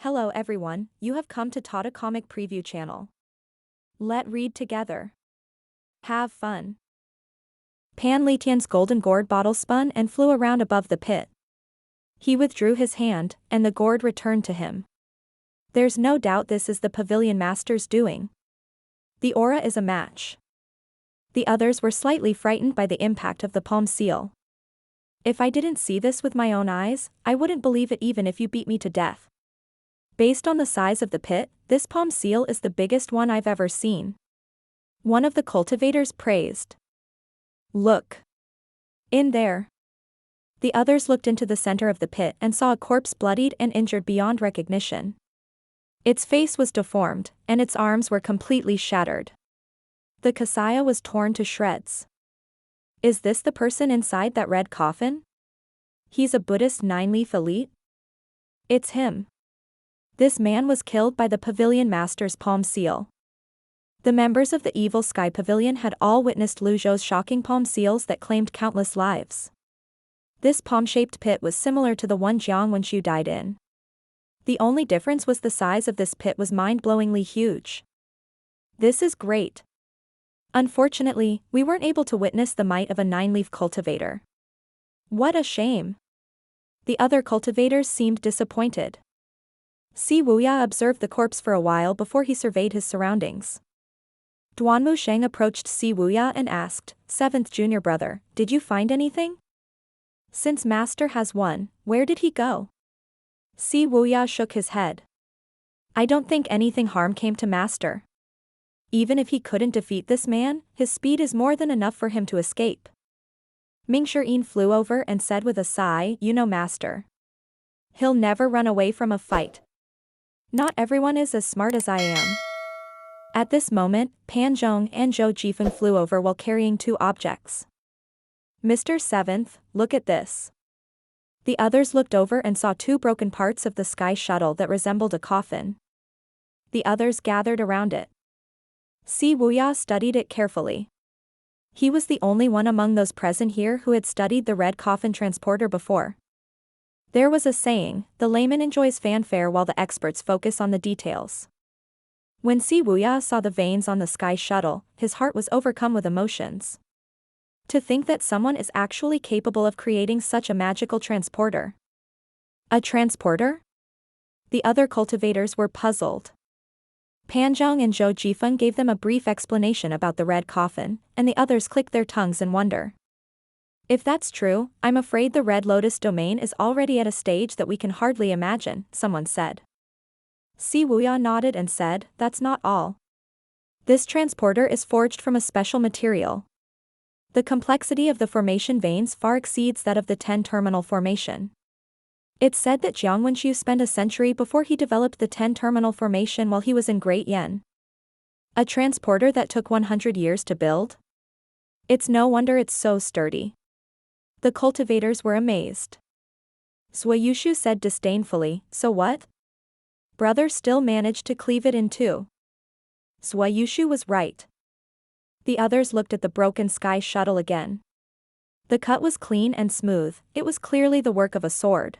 Hello everyone, you have come to Tata Comic Preview channel. Let read together. Have fun. Pan Letian's golden gourd bottle spun and flew around above the pit. He withdrew his hand, and the gourd returned to him. There's no doubt this is the pavilion master's doing. The aura is a match. The others were slightly frightened by the impact of the palm seal. If I didn't see this with my own eyes, I wouldn't believe it even if you beat me to death. Based on the size of the pit, this palm seal is the biggest one I've ever seen. One of the cultivators praised. Look. In there. The others looked into the center of the pit and saw a corpse bloodied and injured beyond recognition. Its face was deformed, and its arms were completely shattered. The kasaya was torn to shreds. Is this the person inside that red coffin? He's a Buddhist nine-leaf elite? It's him. This man was killed by the pavilion master's palm seal. The members of the Evil Sky Pavilion had all witnessed Lu Zhou's shocking palm seals that claimed countless lives. This palm-shaped pit was similar to the one Jiang Wenxu died in. The only difference was the size of this pit was mind-blowingly huge. This is great. Unfortunately, we weren't able to witness the might of a nine-leaf cultivator. What a shame. The other cultivators seemed disappointed. Si Wuya observed the corpse for a while before he surveyed his surroundings. Duanmu Sheng approached Si Wuya and asked, "Seventh junior brother, did you find anything? Since Master has one, where did he go?" Si Wuya shook his head. I don't think anything harm came to Master. Even if he couldn't defeat this man, his speed is more than enough for him to escape. Ming Shirin flew over and said with a sigh, "You know Master. He'll never run away from a fight. Not everyone is as smart as I am." At this moment, Pan Zhong and Zhou Jifeng flew over while carrying two objects. "Mr. Seventh, look at this." The others looked over and saw two broken parts of the sky shuttle that resembled a coffin. The others gathered around it. Si Wuya studied it carefully. He was the only one among those present here who had studied the red coffin transporter before. There was a saying, the layman enjoys fanfare while the experts focus on the details. When Si Wuya saw the veins on the sky shuttle, his heart was overcome with emotions. To think that someone is actually capable of creating such a magical transporter. A transporter? The other cultivators were puzzled. Panzhong and Zhou Jifeng gave them a brief explanation about the red coffin, and the others clicked their tongues in wonder. If that's true, I'm afraid the Red Lotus domain is already at a stage that we can hardly imagine, someone said. Si Wuya nodded and said, that's not all. This transporter is forged from a special material. The complexity of the formation veins far exceeds that of the 10-terminal formation. It's said that Jiang Wenxu spent a century before he developed the 10-terminal formation while he was in Great Yen. A transporter that took 100 years to build? It's no wonder it's so sturdy. The cultivators were amazed. Suayushu said disdainfully, so what? Brother still managed to cleave it in two. Suayushu was right. The others looked at the broken sky shuttle again. The cut was clean and smooth, it was clearly the work of a sword.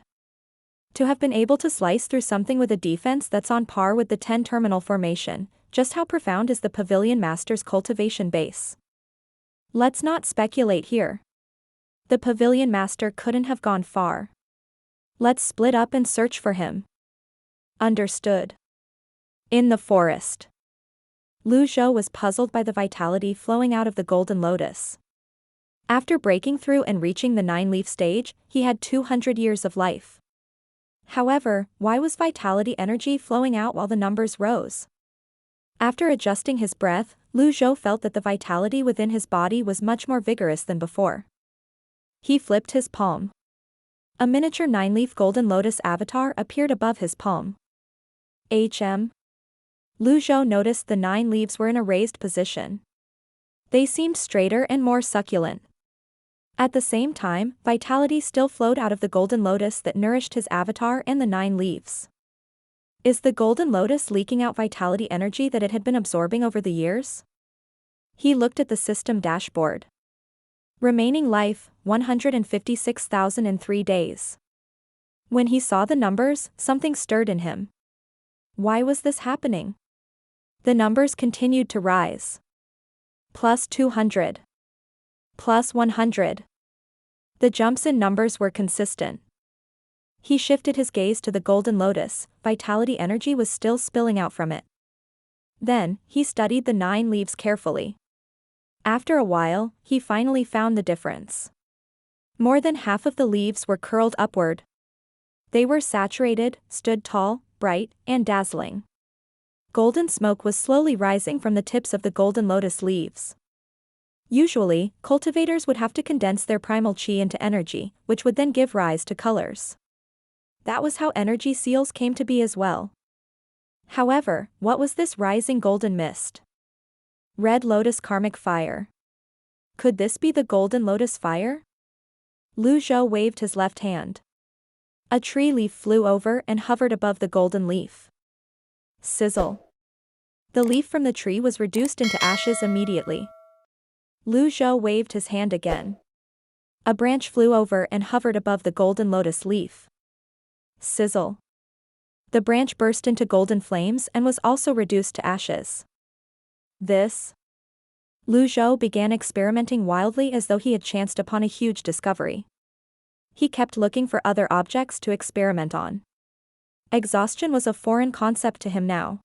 To have been able to slice through something with a defense that's on par with the 10-terminal formation, just how profound is the Pavilion Master's cultivation base? Let's not speculate here. The Pavilion Master couldn't have gone far. Let's split up and search for him. Understood. In the forest. Lu Zhou was puzzled by the vitality flowing out of the golden lotus. After breaking through and reaching the 9-leaf stage, he had 200 years of life. However, why was vitality energy flowing out while the numbers rose? After adjusting his breath, Lu Zhou felt that the vitality within his body was much more vigorous than before. He flipped his palm. A miniature 9-leaf golden lotus avatar appeared above his palm. Lu Zhou noticed the 9 leaves were in a raised position. They seemed straighter and more succulent. At the same time, vitality still flowed out of the golden lotus that nourished his avatar and the 9 leaves. Is the golden lotus leaking out vitality energy that it had been absorbing over the years? He looked at the system dashboard. Remaining life, 156,003 days. When he saw the numbers, something stirred in him. Why was this happening? The numbers continued to rise. Plus 200. Plus 100. The jumps in numbers were consistent. He shifted his gaze to the golden lotus, vitality energy was still spilling out from it. Then, he studied the 9 leaves carefully. After a while, he finally found the difference. More than half of the leaves were curled upward. They were saturated, stood tall, bright, and dazzling. Golden smoke was slowly rising from the tips of the golden lotus leaves. Usually, cultivators would have to condense their primal chi into energy, which would then give rise to colors. That was how energy seals came to be as well. However, what was this rising golden mist? Red lotus karmic fire. Could this be the golden lotus fire? Zhou waved his left hand. A tree leaf flew over and hovered above the golden leaf. Sizzle. The leaf from the tree was reduced into ashes immediately. Zhou waved his hand again. A branch flew over and hovered above the golden lotus leaf. Sizzle. The branch burst into golden flames and was also reduced to ashes. This. Zhou began experimenting wildly as though he had chanced upon a huge discovery. He kept looking for other objects to experiment on. Exhaustion was a foreign concept to him now.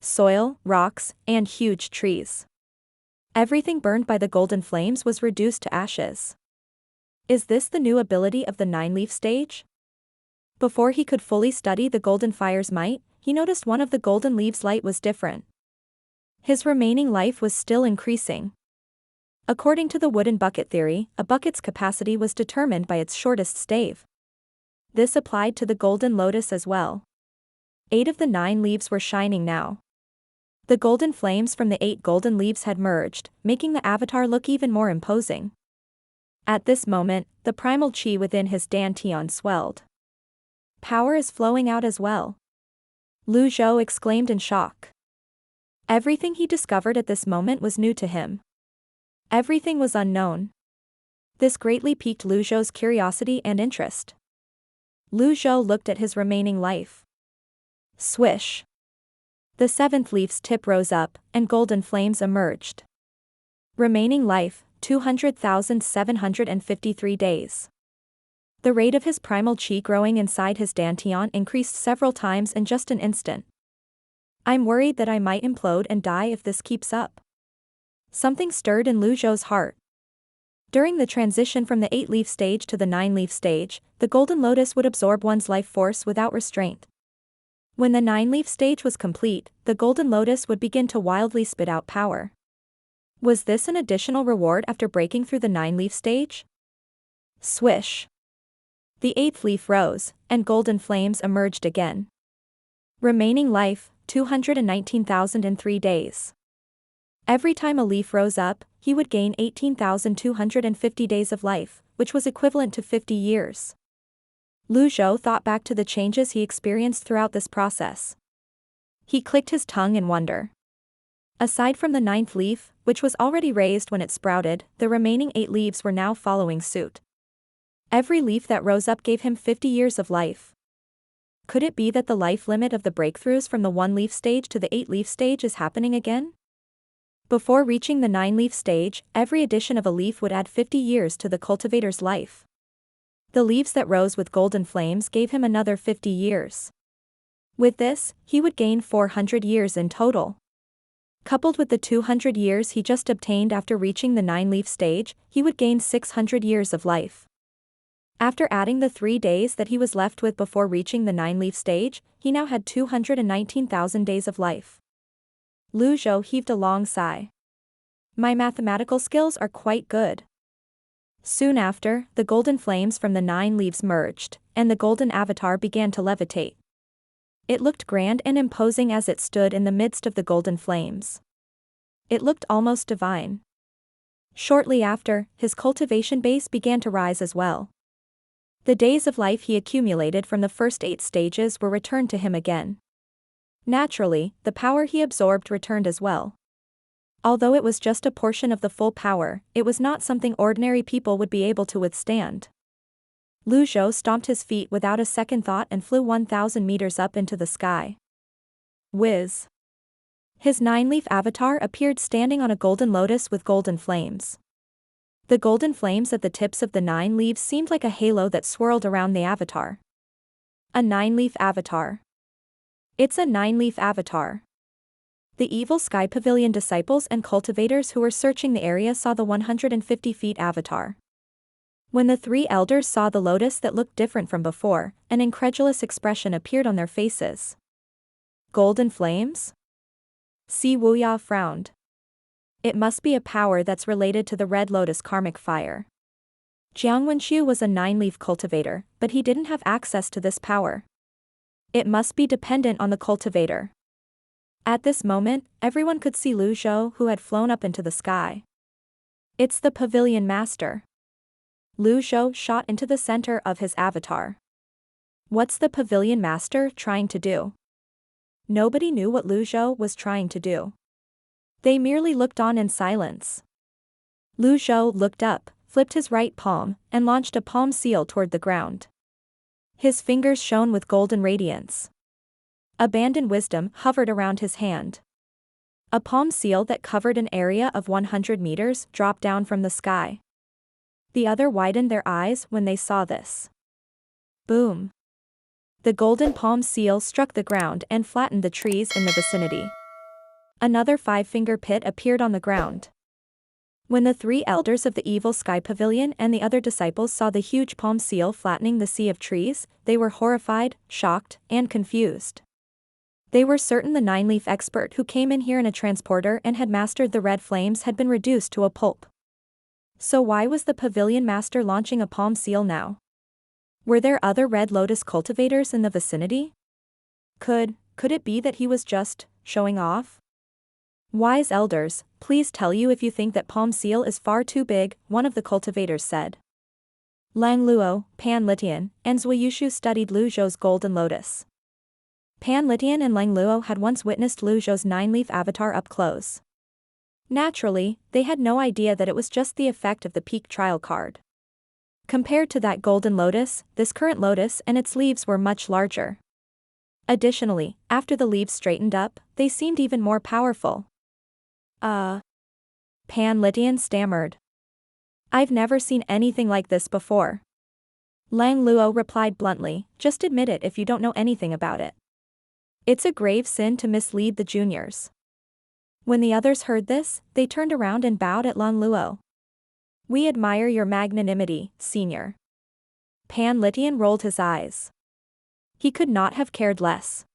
Soil, rocks, and huge trees. Everything burned by the golden flames was reduced to ashes. Is this the new ability of the 9-leaf stage? Before he could fully study the golden fire's might, he noticed one of the golden leaves' light was different. His remaining life was still increasing. According to the wooden bucket theory, a bucket's capacity was determined by its shortest stave. This applied to the golden lotus as well. 8 of the 9 leaves were shining now. The golden flames from the 8 golden leaves had merged, making the avatar look even more imposing. At this moment, the primal chi within his dantian swelled. Power is flowing out as well. Zhou exclaimed in shock. Everything he discovered at this moment was new to him. Everything was unknown. This greatly piqued Zhou's curiosity and interest. Zhou looked at his remaining life. Swish. The 7th leaf's tip rose up, and golden flames emerged. Remaining life, 200,753 days. The rate of his primal chi growing inside his dantian increased several times in just an instant. I'm worried that I might implode and die if this keeps up. Something stirred in Zhou's heart. During the transition from the 8-leaf stage to the 9-leaf stage, the golden lotus would absorb one's life force without restraint. When the 9-leaf stage was complete, the golden lotus would begin to wildly spit out power. Was this an additional reward after breaking through the 9-leaf stage? Swish. The 8th leaf rose, and golden flames emerged again. Remaining life, 219,003 days. Every time a leaf rose up, he would gain 18,250 days of life, which was equivalent to 50 years. Zhou thought back to the changes he experienced throughout this process. He clicked his tongue in wonder. Aside from the 9th leaf, which was already raised when it sprouted, the remaining 8 leaves were now following suit. Every leaf that rose up gave him 50 years of life. Could it be that the life limit of the breakthroughs from the 1-leaf stage to the 8-leaf stage is happening again? Before reaching the 9-leaf stage, every addition of a leaf would add 50 years to the cultivator's life. The leaves that rose with golden flames gave him another 50 years. With this, he would gain 400 years in total. Coupled with the 200 years he just obtained after reaching the 9-leaf stage, he would gain 600 years of life. After adding the 3 days that he was left with before reaching the 9-leaf stage, he now had 219,000 days of life. Zhou heaved a long sigh. My mathematical skills are quite good. Soon after, the golden flames from the 9 leaves merged, and the golden avatar began to levitate. It looked grand and imposing as it stood in the midst of the golden flames. It looked almost divine. Shortly after, his cultivation base began to rise as well. The days of life he accumulated from the first 8 stages were returned to him again. Naturally, the power he absorbed returned as well. Although it was just a portion of the full power, it was not something ordinary people would be able to withstand. Zhou stomped his feet without a second thought and flew 1,000 meters up into the sky. Whiz. His nine-leaf avatar appeared standing on a golden lotus with golden flames. The golden flames at the tips of the 9 leaves seemed like a halo that swirled around the avatar. A 9-leaf avatar. It's a 9-leaf avatar. The evil Sky Pavilion disciples and cultivators who were searching the area saw the 150 feet avatar. When the 3 elders saw the lotus that looked different from before, an incredulous expression appeared on their faces. Golden flames? Wuya frowned. It must be a power that's related to the red lotus karmic fire. Jiangwenxiu was a 9-leaf cultivator, but he didn't have access to this power. It must be dependent on the cultivator. At this moment, everyone could see Zhou, who had flown up into the sky. It's the pavilion master. Zhou shot into the center of his avatar. What's the pavilion master trying to do? Nobody knew what Zhou was trying to do. They merely looked on in silence. Zhou looked up, flipped his right palm, and launched a palm seal toward the ground. His fingers shone with golden radiance. Abandoned wisdom hovered around his hand. A palm seal that covered an area of 100 meters dropped down from the sky. The other widened their eyes when they saw this. Boom. The golden palm seal struck the ground and flattened the trees in the vicinity. Another 5-finger pit appeared on the ground. When the 3 elders of the evil Sky Pavilion and the other disciples saw the huge palm seal flattening the sea of trees, they were horrified, shocked, and confused. They were certain the 9-leaf expert who came in here in a transporter and had mastered the red flames had been reduced to a pulp. So why was the pavilion master launching a palm seal now? Were there other red lotus cultivators in the vicinity? Could it be that he was just showing off? Wise elders, please tell you if you think that palm seal is far too big, one of the cultivators said. Lang Luo, Pan Litian, and Zhuyu studied Zhou's golden lotus. Pan Litian and Lang Luo had once witnessed Zhou's 9-leaf avatar up close. Naturally, they had no idea that it was just the effect of the peak trial card. Compared to that golden lotus, this current lotus and its leaves were much larger. Additionally, after the leaves straightened up, they seemed even more powerful. Pan Litian stammered. I've never seen anything like this before. Lang Luo replied bluntly, just admit it if you don't know anything about it. It's a grave sin to mislead the juniors. When the others heard this, they turned around and bowed at Lang Luo. We admire your magnanimity, senior. Pan Litian rolled his eyes. He could not have cared less.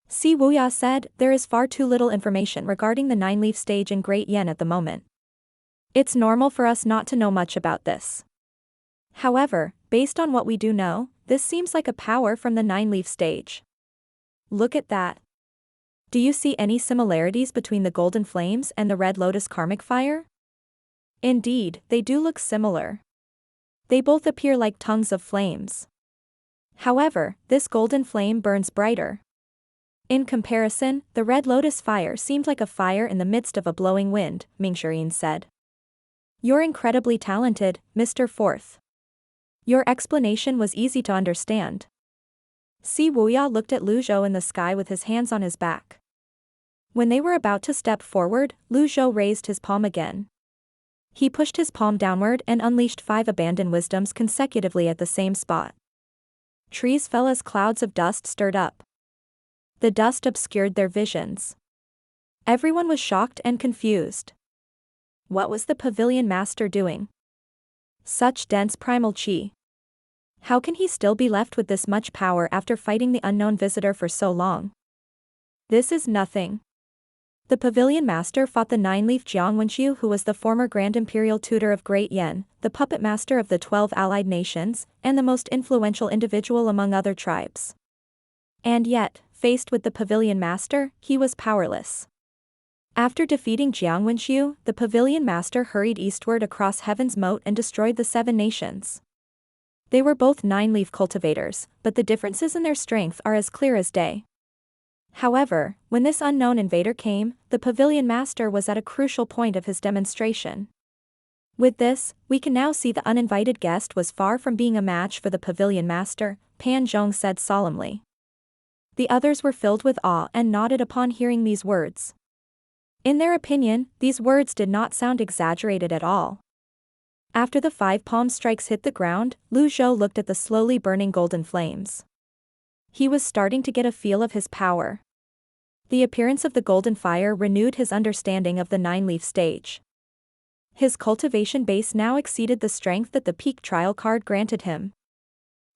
Wuya said, there is far too little information regarding the 9-leaf stage in Great Yen at the moment. It's normal for us not to know much about this. However, based on what we do know, this seems like a power from the 9-leaf stage. Look at that. Do you see any similarities between the golden flames and the red lotus karmic fire? Indeed, they do look similar. They both appear like tongues of flames. However, this golden flame burns brighter. In comparison, the red lotus fire seemed like a fire in the midst of a blowing wind, Mingxirin said. You're incredibly talented, Mr. Fourth. Your explanation was easy to understand. Wuya looked at Zhou in the sky with his hands on his back. When they were about to step forward, Zhou raised his palm again. He pushed his palm downward and unleashed 5 abandoned wisdoms consecutively at the same spot. Trees fell as clouds of dust stirred up. The dust obscured their visions. Everyone was shocked and confused. What was the pavilion master doing? Such dense primal chi. How can he still be left with this much power after fighting the unknown visitor for so long? This is nothing. The pavilion master fought the 9-leaf Jiangwenxiu, who was the former Grand Imperial Tutor of Great Yen, the puppet master of the 12 allied nations, and the most influential individual among other tribes. And yet, faced with the pavilion master, he was powerless. After defeating Jiangwenxiu, the pavilion master hurried eastward across Heaven's Moat and destroyed the 7 nations. They were both 9-leaf cultivators, but the differences in their strength are as clear as day. However, when this unknown invader came, the pavilion master was at a crucial point of his demonstration. With this, we can now see the uninvited guest was far from being a match for the pavilion master, Pan Zhong said solemnly. The others were filled with awe and nodded upon hearing these words. In their opinion, these words did not sound exaggerated at all. After the 5 palm strikes hit the ground, Zhou looked at the slowly burning golden flames. He was starting to get a feel of his power. The appearance of the golden fire renewed his understanding of the 9-leaf stage. His cultivation base now exceeded the strength that the peak trial card granted him.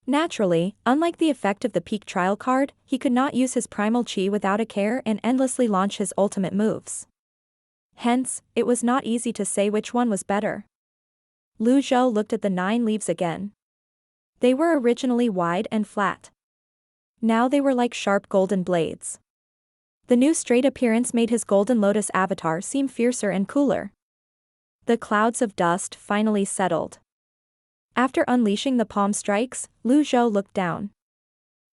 Naturally, unlike the effect of the peak trial card, he could not use his primal chi without a care and endlessly launch his ultimate moves. Hence, it was not easy to say which one was better. Zhou looked at the 9 leaves again. They were originally wide and flat. Now they were like sharp golden blades. The new straight appearance made his golden lotus avatar seem fiercer and cooler. The clouds of dust finally settled. After unleashing the palm strikes, Zhou looked down.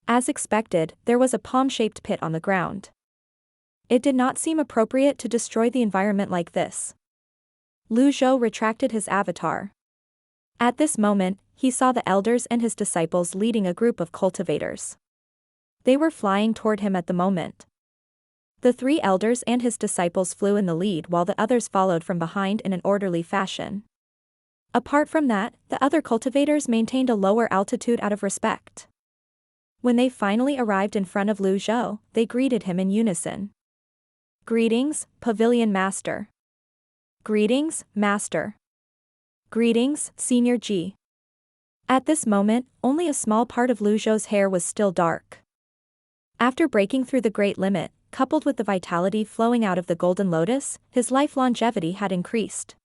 As expected, there was a palm-shaped pit on the ground. It did not seem appropriate to destroy the environment like this. Zhou retracted his avatar. At this moment, he saw the elders and his disciples leading a group of cultivators. They were flying toward him at the moment. The 3 elders and his disciples flew in the lead while the others followed from behind in an orderly fashion. Apart from that, the other cultivators maintained a lower altitude out of respect. When they finally arrived in front of Zhou, they greeted him in unison. Greetings, Pavilion Master. Greetings, Master. Greetings, Senior G. At this moment, only a small part of Zhou's hair was still dark. After breaking through the great limit, coupled with the vitality flowing out of the golden lotus, his life longevity had increased.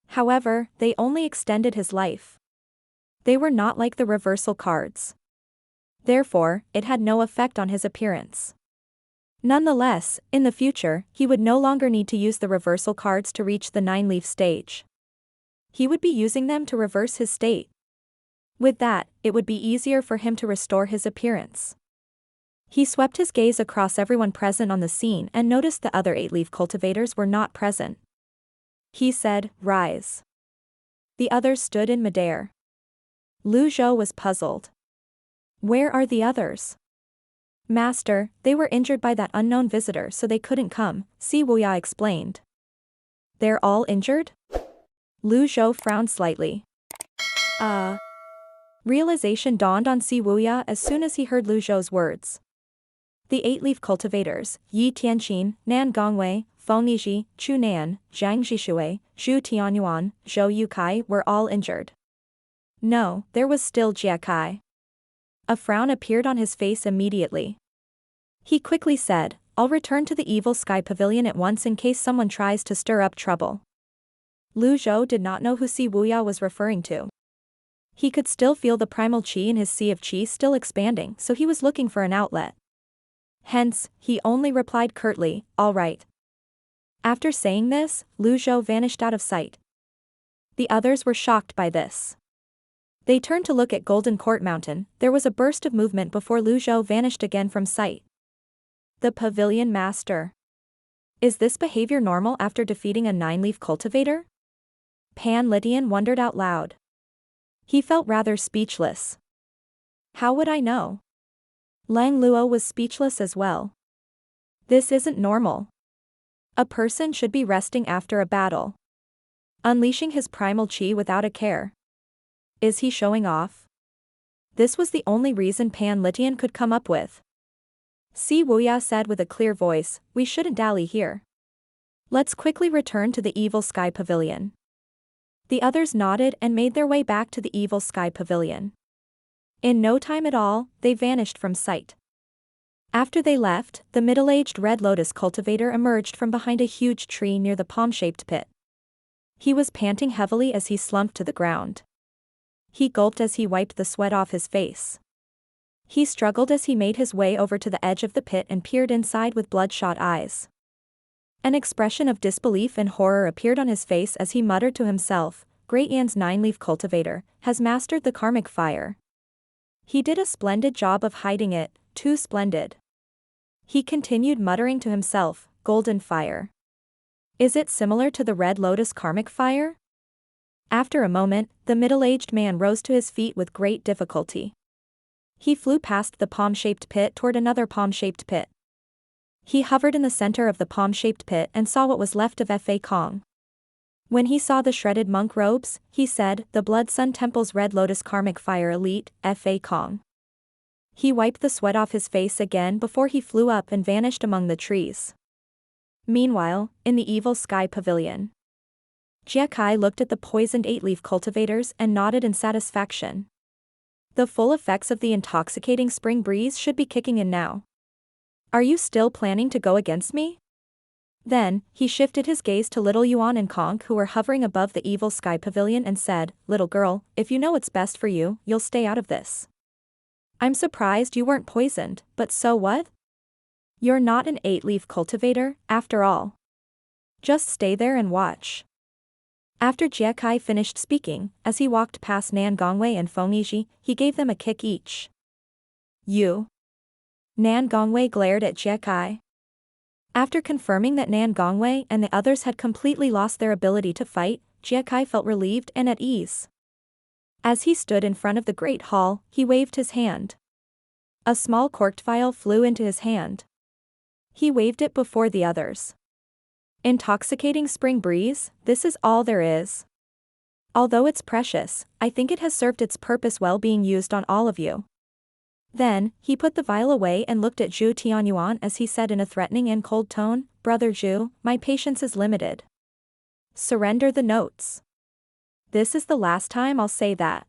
However, they only extended his life. They were not like the reversal cards. Therefore, it had no effect on his appearance. Nonetheless, in the future, he would no longer need to use the reversal cards to reach the 9-leaf stage. He would be using them to reverse his state. With that, it would be easier for him to restore his appearance. He swept his gaze across everyone present on the scene and noticed the other 8-leaf cultivators were not present. He said, "Rise." The others stood in midair. Zhou was puzzled. Where are the others? Master, they were injured by that unknown visitor so they couldn't come, Wuya explained. They're all injured? Zhou frowned slightly. Realization dawned on Wuya as soon as he heard Zhou's words. The 8-leaf cultivators, Yi Tianqin, Nan Gongwei, Feng Niji, Chu Nan, Zhang Zhishui, Zhu Tianyuan, Zhou Yukai were all injured. No, there was still Jiakai. A frown appeared on his face immediately. He quickly said, "I'll return to the Evil Sky Pavilion at once in case someone tries to stir up trouble." Zhou did not know who Wuya was referring to. He could still feel the primal chi in his sea of chi still expanding, so he was looking for an outlet. Hence, he only replied curtly, "All right." After saying this, Zhou vanished out of sight. The others were shocked by this. They turned to look at Golden Court Mountain. There was a burst of movement before Zhou vanished again from sight. The Pavilion Master. Is this behavior normal after defeating a 9-leaf cultivator? Pan Litian wondered out loud. He felt rather speechless. How would I know? Lang Luo was speechless as well. This isn't normal. A person should be resting after a battle. Unleashing his primal chi without a care. Is he showing off? This was the only reason Pan Litian could come up with. Wuya said with a clear voice, "We shouldn't dally here. Let's quickly return to the Evil Sky Pavilion." The others nodded and made their way back to the Evil Sky Pavilion. In no time at all, they vanished from sight. After they left, the middle-aged red lotus cultivator emerged from behind a huge tree near the palm-shaped pit. He was panting heavily as he slumped to the ground. He gulped as he wiped the sweat off his face. He struggled as he made his way over to the edge of the pit and peered inside with bloodshot eyes. An expression of disbelief and horror appeared on his face as he muttered to himself, "Great Yan's 9-leaf cultivator has mastered the karmic fire. He did a splendid job of hiding it, too splendid." He continued muttering to himself, "Golden fire. Is it similar to the red lotus karmic fire?" After a moment, the middle-aged man rose to his feet with great difficulty. He flew past the palm-shaped pit toward another palm-shaped pit. He hovered in the center of the palm-shaped pit and saw what was left of Fa Kong. When he saw the shredded monk robes, he said, "The Blood Sun Temple's Red Lotus Karmic Fire Elite, Fa Kong." He wiped the sweat off his face again before he flew up and vanished among the trees. Meanwhile, in the Evil Sky Pavilion, Zhenghai looked at the poisoned 8-leaf cultivators and nodded in satisfaction. The full effects of the intoxicating spring breeze should be kicking in now. Are you still planning to go against me? Then, he shifted his gaze to little Yuan and Kong who were hovering above the Evil Sky Pavilion and said, "Little girl, if you know what's best for you, you'll stay out of this. I'm surprised you weren't poisoned, but so what? You're not an 8-leaf cultivator, after all. Just stay there and watch." After Zhenghai finished speaking, as he walked past Nan Gongwei and Feng Yizhi, he gave them a kick each. "You." Nan Gongwei glared at Zhenghai. After confirming that Nan Gongwei and the others had completely lost their ability to fight, Zhenghai felt relieved and at ease. As he stood in front of the Great Hall, he waved his hand. A small corked vial flew into his hand. He waved it before the others. "Intoxicating spring breeze, this is all there is. Although it's precious, I think it has served its purpose well being used on all of you." Then, he put the vial away and looked at Zhou Tianyuan as he said in a threatening and cold tone, "Brother Zhou, my patience is limited. Surrender the notes. This is the last time I'll say that."